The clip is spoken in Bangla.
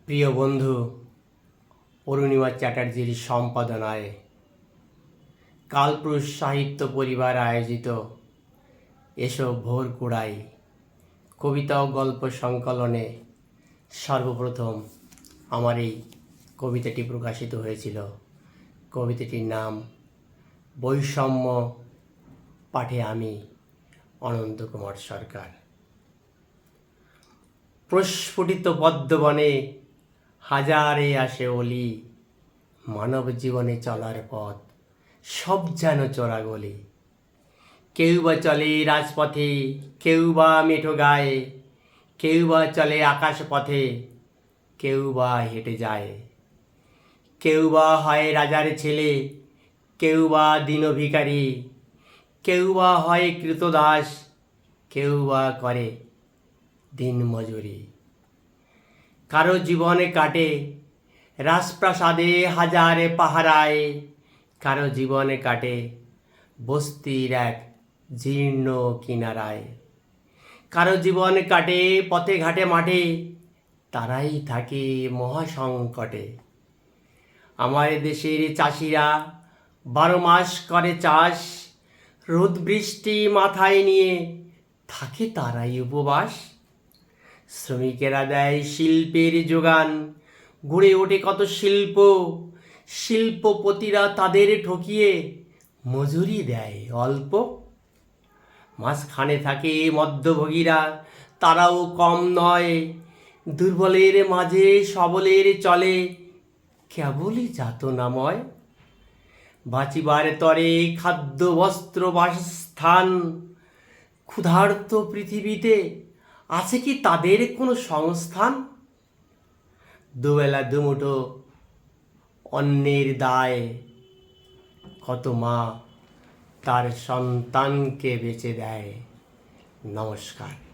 প্রিয় বন্ধু অরুণিমা চ্যাটার্জির সম্পাদনায় কালপুরুষ সাহিত্য পরিবার আয়োজিত এসো ভোর কুড়াই কবিতা ও গল্প সংকলনে সর্বপ্রথম আমার এই কবিতাটি প্রকাশিত হয়েছিল। কবিতাটির নাম বৈষম্য, পাঠে আমি অনন্ত কুমার সরকার। প্রস্ফুটিত পদ্মবনে হাজারে আসে অলি, মানব জীবনে চলার পথ সব যেন চোরাগলি। কেউ বা চলে রাজপথে, কেউ বা মেঠো গায়ে, কেউ বা চলে আকাশ পথে, কেউ বা হেঁটে যায়। কেউ বা হয় রাজার ছেলে, কেউ বা দীন ভিখারি, কেউ বা হয় কৃতদাস, কেউ বা করে দিন মজুরি। কারো জীবনে কাটে রাজপ্রাসাদে হাজারে পাহারায়, কারো জীবনে কাটে বস্তির এক জীর্ণ কিনারায়। কারো জীবনে কাটে পথে ঘাটে মাঠে, তারাই থাকে মহাসংকটে। আমার দেশের চাষিরা 12 মাস করে চাষ, রোদ বৃষ্টি মাথায় নিয়ে থাকে তারাই উপবাস। শ্রমিকেরা দেয় শিল্পের যোগান, গড়ে ওঠে কত শিল্প, শিল্পপতিরা তাদের ঠকিয়ে মজুরি দেয় অল্প। মাঝখানে থাকে মধ্যভোগীরা, তারাও কম নয়, দুর্বলের মাঝে সবলের চলে কেবলই যাতনাময়। বাঁচিবার তরে খাদ্য বস্ত্র বাসস্থান, ক্ষুধার্ত পৃথিবীতে আছে কি তাদের কোনো সংস্থান? দুবেলা দুমুঠো অন্যের দায়, কত মা তার সন্তানকে বেচে দেয়। নমস্কার।